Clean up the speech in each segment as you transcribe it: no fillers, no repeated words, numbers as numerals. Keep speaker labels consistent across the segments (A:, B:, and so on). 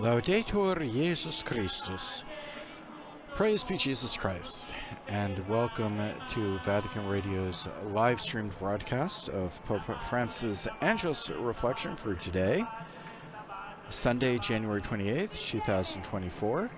A: Laudetur Jesus Christus. Praise be Jesus Christ, and welcome to Vatican Radio's live-streamed broadcast of Pope Francis' Angelus reflection for today, Sunday, January 28th, 2024.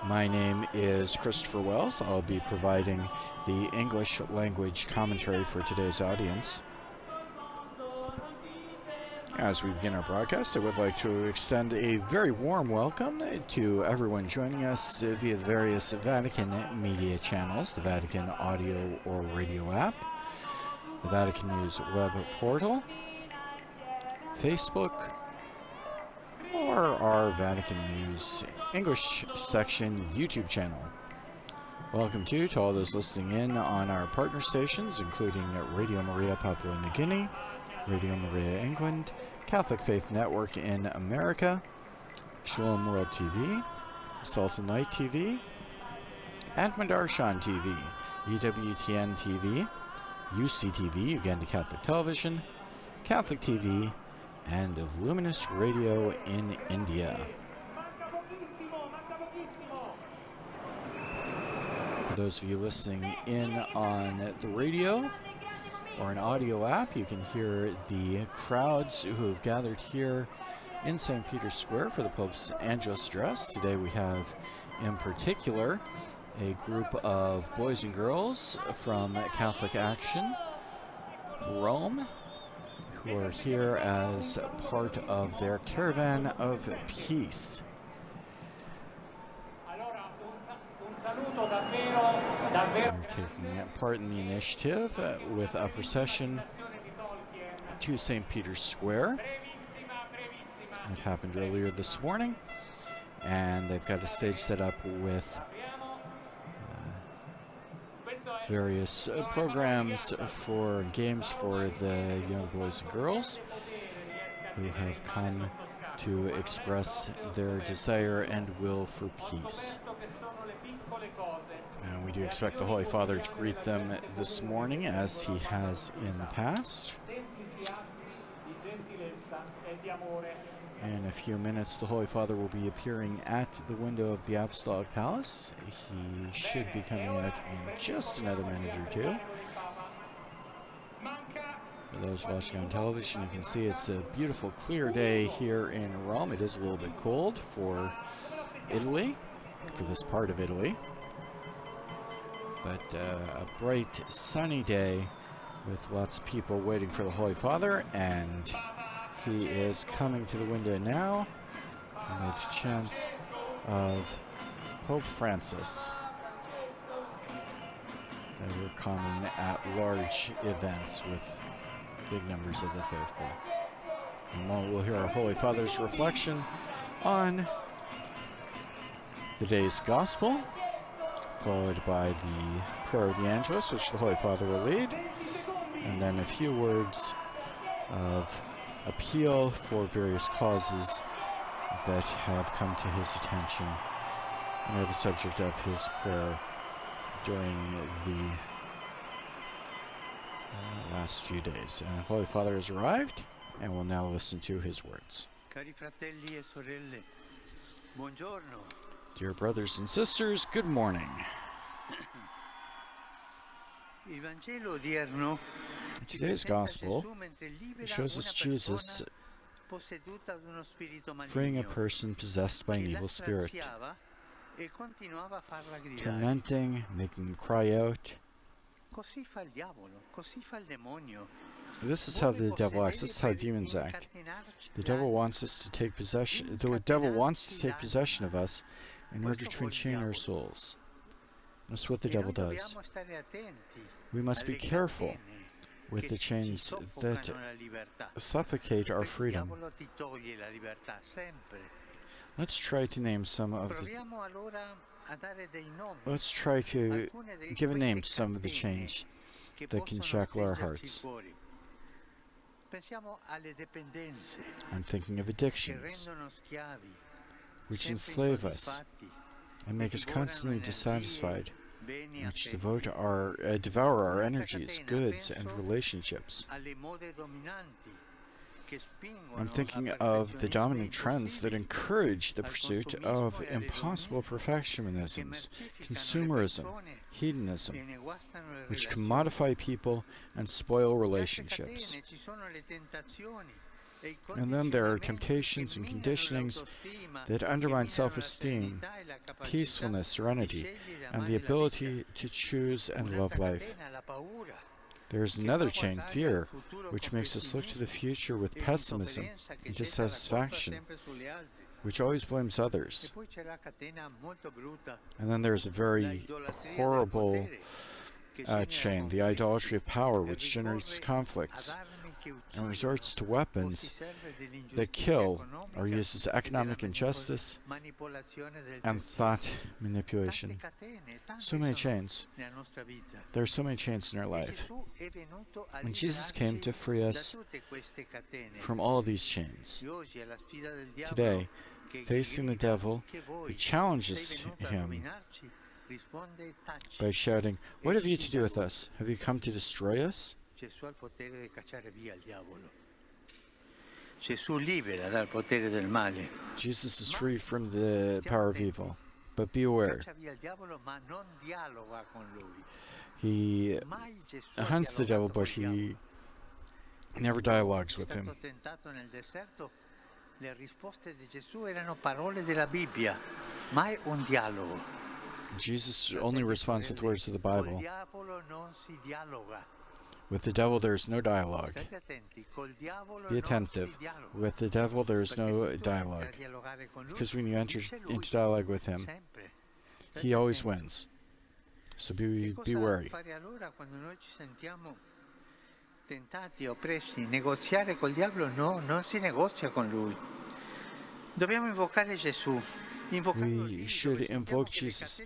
A: My name is Christopher Wells. I'll be providing the English language commentary for today's audience. As we begin our broadcast, I would like to extend a very warm welcome to everyone joining us via the various Vatican media channels, the Vatican audio or radio app, the Vatican News web portal, Facebook, or our Vatican News English section YouTube channel. Welcome to all those listening in on our partner stations, including Radio Maria Papua New Guinea, Radio Maria England, Catholic Faith Network in America, Shalom World TV, Sultan Light TV, Ahmad Arshan TV, EWTN TV, UCTV, Uganda Catholic Television, Catholic TV, and Luminous Radio in India. For those of you listening in on the radio or an audio app, you can hear the crowds who have gathered here in St. Peter's Square for the Pope's Angelus address. Today we have, in particular, a group of boys and girls from Catholic Action Rome who are here as part of their Caravan of Peace. They're taking part in the initiative with a procession to St. Peter's Square. It happened earlier this morning, and they've got a stage set up with various programs for games for the young boys and girls who have come to express their desire and will for peace. And we do expect the Holy Father to greet them this morning, as he has in the past. In a few minutes, the Holy Father will be appearing at the window of the Apostolic Palace. He should be coming out in just another minute or two. For those watching on television, you can see it's a beautiful, clear day here in Rome. It is a little bit cold for Italy, for this part of Italy. But a bright, sunny day with lots of people waiting for the Holy Father, and he is coming to the window now amid chants of Pope Francis that are common at large events with big numbers of the faithful. In a moment, we'll hear our Holy Father's reflection on the day's Gospel, followed by the prayer of the Angelus, which the Holy Father will lead, and then a few words of appeal for various causes that have come to his attention and are the subject of his prayer during the last few days. And the Holy Father has arrived, and we'll now listen to his words.
B: Cari fratelli e sorelle, buongiorno.
A: Dear brothers and sisters, good morning. Today's Gospel shows us Jesus freeing a person possessed by an evil spirit, tormenting, making them cry out. This is how the devil acts. This is how demons act. The devil wants us to take possession. The devil wants to take possession of us in order to enchain our souls. That's what the devil does. We must be careful with the chains that suffocate our freedom. Let's try to name some of the... Let's try to give a name to some of the chains that can shackle our hearts. I'm thinking of addictions, which enslave us and make us constantly dissatisfied, which devour our energies, goods, and relationships. I'm thinking of the dominant trends that encourage the pursuit of impossible perfectionisms, consumerism, hedonism, which commodify people and spoil relationships. And then there are temptations and conditionings that undermine self-esteem, peacefulness, serenity, and the ability to choose and love life. There is another chain, fear, which makes us look to the future with pessimism and dissatisfaction, which always blames others. And then there's a very horrible chain, the idolatry of power, which generates conflicts and resorts to weapons that kill or uses economic injustice and thought manipulation. So many chains. There are so many chains in our life. And Jesus came to free us from all these chains. Today, facing the devil, who challenges him by shouting, "What have you to do with us? Have you come to destroy us?"
B: Gesù ha il potere di cacciare via il diavolo. Gesù libera dal potere del male.
A: Jesus is free from the power of evil, but be aware. He hunts the devil, but he never dialogues with him.
B: Le risposte di Gesù erano parole della Bibbia, mai un dialogo.
A: Jesus only responds with words of the Bible. With the devil, there is no dialogue. Be attentive. With the devil, there is no dialogue. Because when you enter into dialogue with him, he always wins. So be wary.
B: Tentati, oppressi, negoziare col diavolo? No, non si negozia con lui. Dobbiamo invocare Gesù.
A: We should invoke Jesus.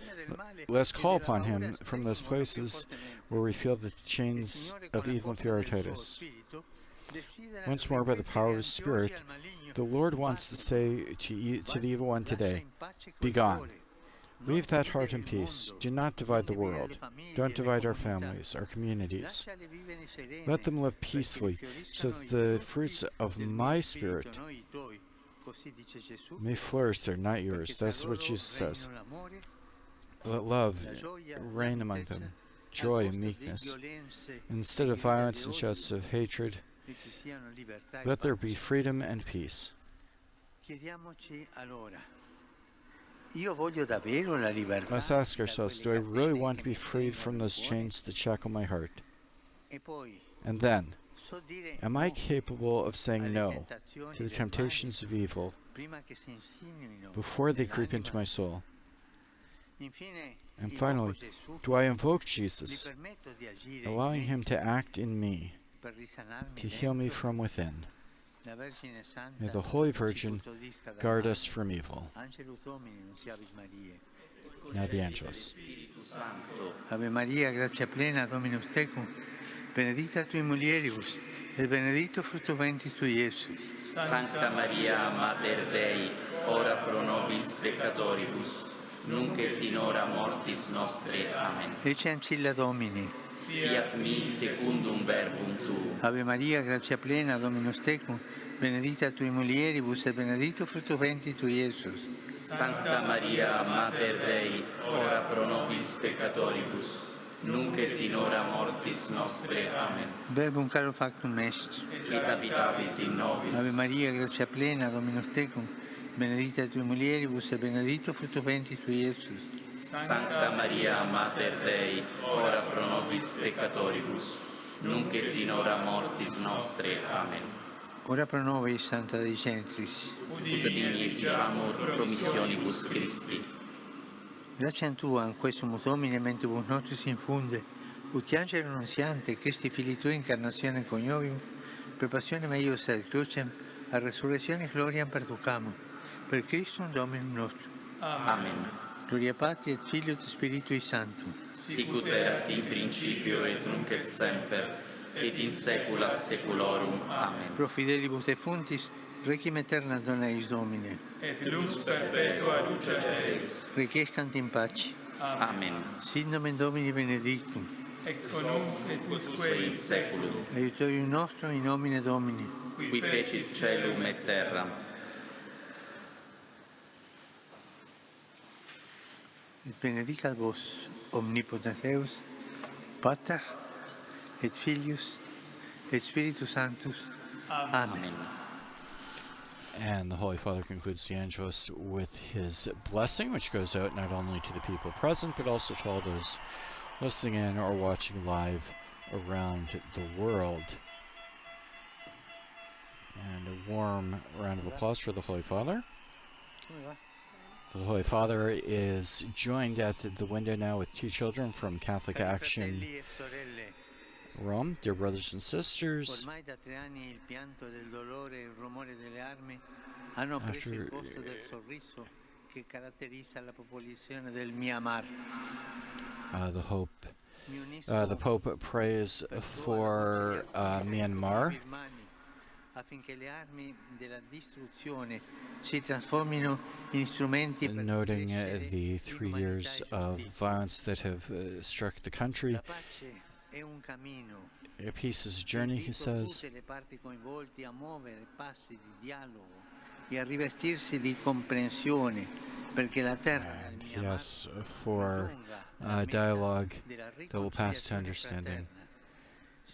A: Let's call upon him from those places where we feel the chains of evil and fear are tied us. Once more, by the power of his Spirit, the Lord wants to say to the evil one today, "Be gone. Leave that heart in peace. Do not divide the world. Don't divide our families, our communities. Let them live peacefully, so that the fruits of my Spirit may flourish there, not yours." That's what Jesus says. Let love reign among them, joy and meekness. Instead of violence and shouts of hatred, let there be freedom and peace. Let's ask ourselves, do I really want to be freed from those chains that shackle my heart? And then, am I capable of saying no to the temptations of evil before they creep into my soul? And finally, do I invoke Jesus, allowing him to act in me, to heal me from within? May the Holy Virgin guard us from evil. Now the Angelus.
B: Ave Maria, grazia plena, Dominus tecum, benedicta tui mulieribus, et benedictus fructus ventris tui, Iesus.
C: Sancta Maria, Mater Dei, ora pro nobis peccatoribus, nunc et in hora mortis nostre. Amen.
B: Ecce ancilla Domini.
C: Fiat mi secundum verbum tuum.
B: Ave Maria, grazia plena, Dominus tecum, benedicta tui mulieribus, et benedictus fructus ventris tui, Iesus.
C: Sancta Maria, Mater Dei, ora pro nobis peccatoribus, nunc et in hora mortis nostre. Amen.
B: Verbum caro factum est.
C: Et habitavit in nobis.
B: Ave Maria, grazia plena, Dominus tecum, benedicta tui mulieribus, et benedictus fructus ventris tui, Iesus.
C: Sancta Maria, Mater Dei, ora pro nobis peccatoribus, nunc et in hora mortis nostre. Amen.
B: Ora pro nobis, Santa Dei Gentris.
C: Ut digni efficiamur promissionibus Christi.
B: Grazie a Tua, in questo Domine, mentibus nostris infunde, ut angelo annunziante, Christi Filii Tui, incarnazione coniovium, per passione meius ad crucem, a resurrezione gloriam perducamur, per Christum Dominum nostrum.
C: Amen.
B: Gloria Patri et Filio et Spiritui Sancto.
C: Sicut erat in principio et nunc et semper, et in saecula saeculorum. Amen.
B: Pro fidelibus defuntis, requiem aeterna dona eis Domine.
D: Et lux perpetua luceat eis.
B: Requiescant in pace.
C: Amen.
B: Sit nomen Domini benedictum.
D: Ex nunc et usque
C: In saeculum.
B: Aiutorium nostrum in nomine Domini.
C: qui fecit celum et terra.
B: Et benedicat vos omnipotens Deus, Pater et Filius et Spiritus Sanctus. Amen.
A: And the Holy Father concludes the Angelus with his blessing, which goes out not only to the people present, but also to all those listening in or watching live around the world. And a warm round of applause for the Holy Father. The Holy Father is joined at the window now with two children from Catholic Action Rome. Dear brothers and sisters,
B: Ormai da 3 anni il pianto del dolore e il rumore delle armi hanno preso il posto del sorriso che caratterizza la popolazione del Myanmar.
A: The Pope prays for Myanmar,
B: affinché le armi della distruzione si trasformino in strumenti per
A: noting the 3 years of violence that have struck the country.
B: La pace è un cammino.
A: Peace is a journey, he says.
B: Tutte le parti coinvolte a muovere passi di dialogo e a rivestirsi di comprensione, perché la terra
A: And he asks for dialogue that will pass to understanding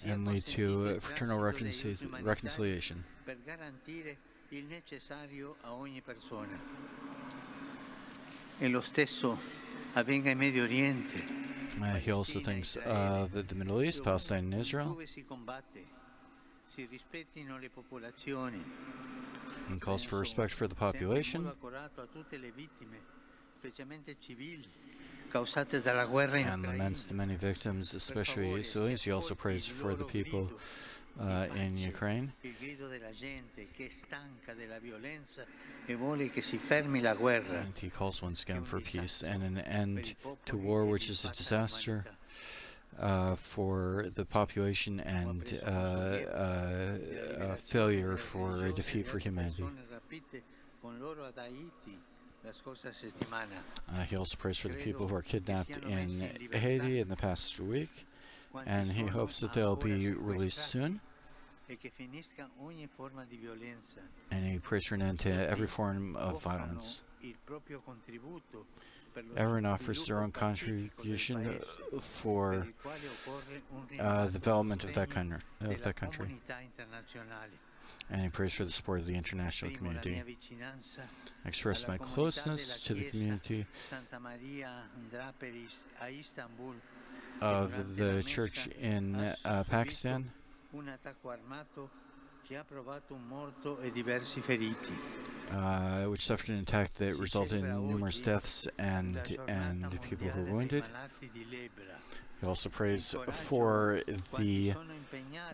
A: and lead to fraternal reconciliation.
B: Per garantire il necessario a ogni persona. E lo stesso avvenga in Medio Oriente.
A: He also thinks of the Middle East, Palestine and Israel,
B: Dove si combatte, si rispettino le popolazioni.
A: and calls for respect for the population.
B: A tutte le vittime, specialmente civili, causate dalla guerra in
A: And laments the many victims, especially civilians. He also prays for the people in Ukraine.
B: Il grido della gente che è stanca della violenza e vuole che si fermi la guerra.
A: And he calls once again for peace and an end to war, which is a disaster for the population and a failure for a defeat for humanity. He also prays for the people who are kidnapped in Haiti in the past week, and he hopes that they'll be released soon. And he prays for an end to every form of violence. Everyone offers their own contribution for the development of that country. And he prays for the support of the international community. I express my closeness to the community of the church in Pakistan, which suffered an attack that resulted in numerous deaths and people who were wounded. He also prays for the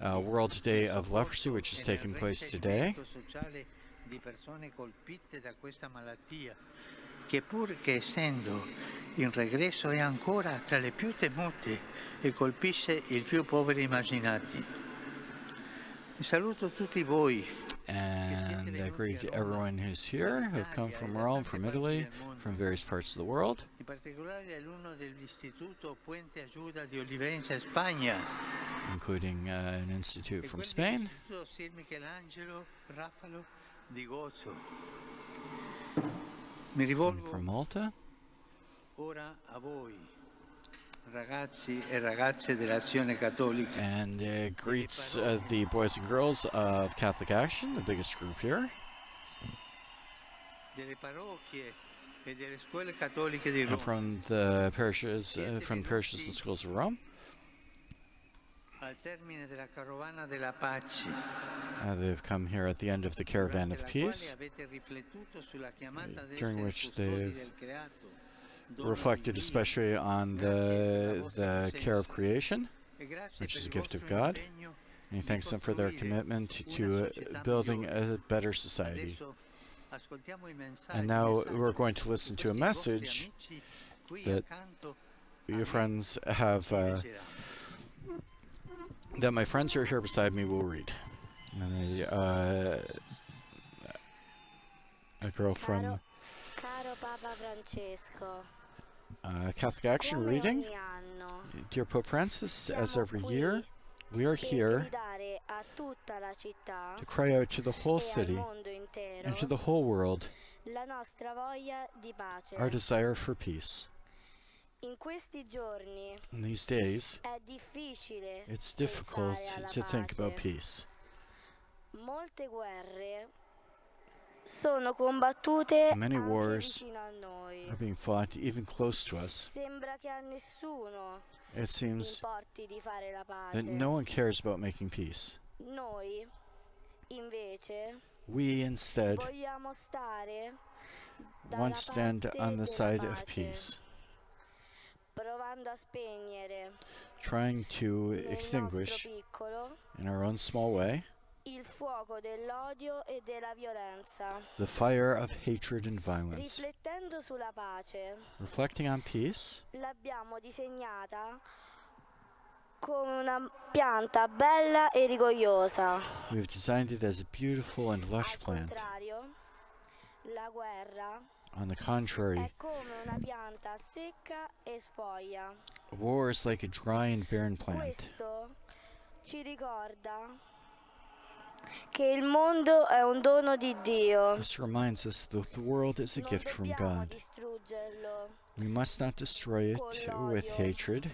A: World Day of Leprosy, which is taking place today.
B: Che pur che essendo in regresso è ancora tra le più temute e colpisce i più poveri immaginati. Saluto tutti voi.
A: And I greet everyone who's here, who've come from Rome, from Italy, from various parts of the world.
B: In particolare alunno dell'Istituto Puente Ayuda di Olivenza, Spagna.
A: Including an institute from Spain.
B: Sir Michelangelo Raffalo di Gozo. Mi rivolgo
A: from Malta.
B: Ora a voi, ragazzi e ragazze dell'Azione Cattolica.
A: And greets the boys and girls of Catholic Action, the biggest group here.
B: Delle parrocchie e delle scuole cattoliche di Roma.
A: And from the parishes, and schools of Rome.
B: Al termine della carovana della pace.
A: They've come here at the end of the Caravan of Peace, during which they've reflected especially on the care of creation, which is a gift of God, and he thanks them for their commitment to building a better society. And now we're going to listen to a message that you friends have, that my friends who are here beside me will read. And a girl from Catholic Action reading. Dear Pope Francis, as every year, we are here to cry out to the whole city and to the whole world our desire for peace. In these days, it's difficult to think about peace. Many wars are being fought even close to us. It seems that no one cares about making peace. We instead want to stand on the side of peace, trying to extinguish in our own small way the fire of hatred and violence. Reflecting on peace, we've designed it as a beautiful and lush plant. On the contrary, war is like a dry and barren plant. This reminds us that the world is a gift from God. We must not destroy it with hatred,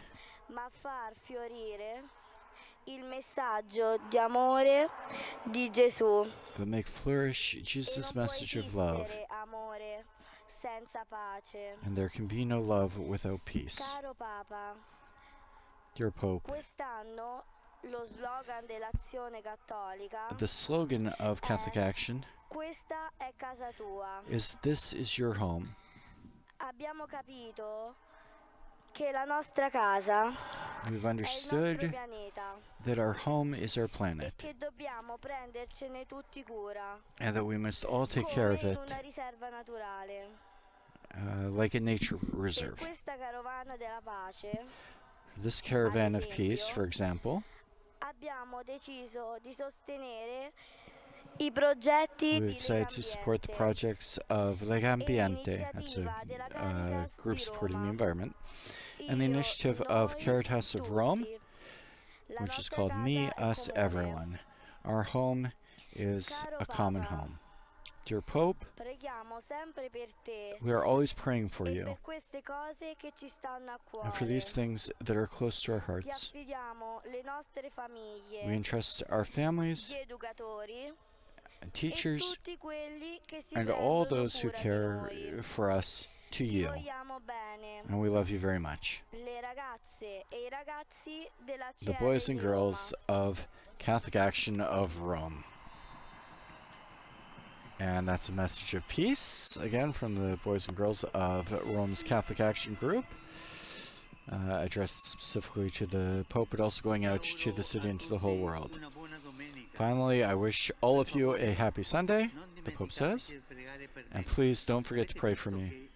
A: but make flourish Jesus' message of love. And there can be no love without peace. Dear Pope, the slogan of Catholic Action is "This is your home." We've understood that our home is our planet, and that we must all take care of it like a nature reserve. This caravan of peace, for example, we decided to support the projects of Legambiente, that's a group supporting the environment, and the initiative of Caritas of Rome, which is called Me, Us, Everyone. Our home is a common home. Dear Pope, we are always praying for you and for these things that are close to our hearts. We entrust our families and teachers and all those who care for us to you, and we love you very much. The boys and girls of Catholic Action of Rome. And that's a message of peace, again, from the boys and girls of Rome's Catholic Action Group, addressed specifically to the Pope, but also going out to the city and to the whole world. Finally, I wish all of you a happy Sunday, the Pope says, and please don't forget to pray for me.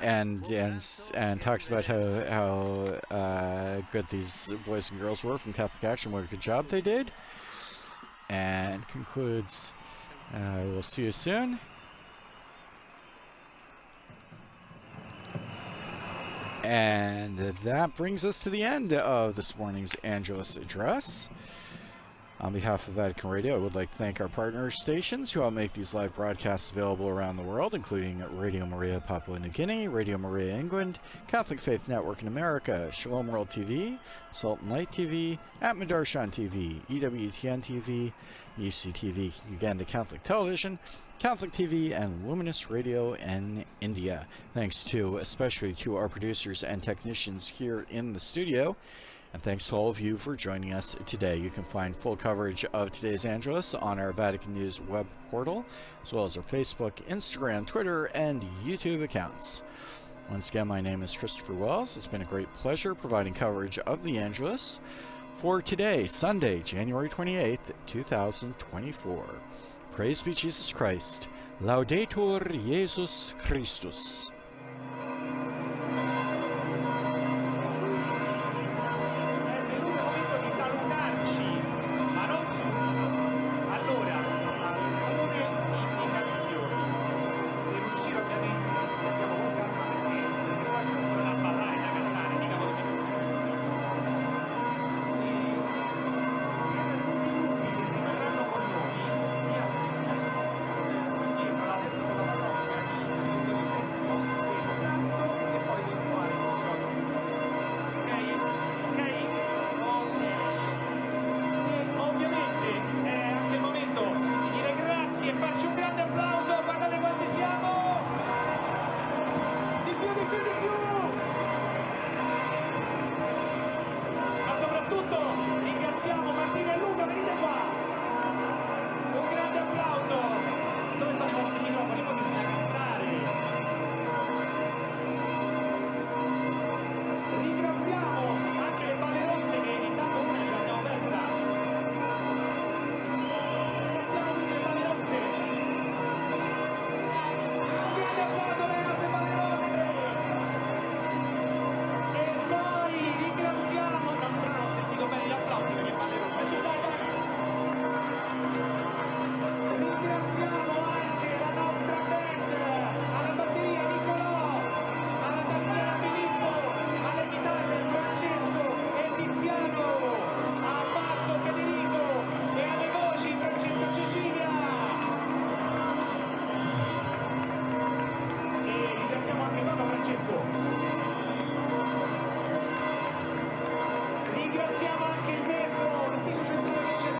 A: And talks about how good these boys and girls were from Catholic Action, what a good job they did, and concludes, we'll see you soon. And that brings us to the end of this morning's Angelus address. On behalf of Vatican Radio, I would like to thank our partner stations who help make these live broadcasts available around the world, including Radio Maria Papua New Guinea, Radio Maria England, Catholic Faith Network in America, Shalom World TV, Sultan Light TV, At Madarshan TV, EWTN TV, UCTV Uganda Catholic Television, Catholic TV, and Luminous Radio in India. Thanks especially to our producers and technicians here in the studio. And thanks to all of you for joining us today. You can find full coverage of today's Angelus on our Vatican News web portal, as well as our Facebook, Instagram, Twitter, and YouTube accounts. Once again, my name is Christopher Wells. It's been a great pleasure providing coverage of the Angelus for today, Sunday, January 28th, 2024. Praise be Jesus Christ. Laudetur Jesus Christus.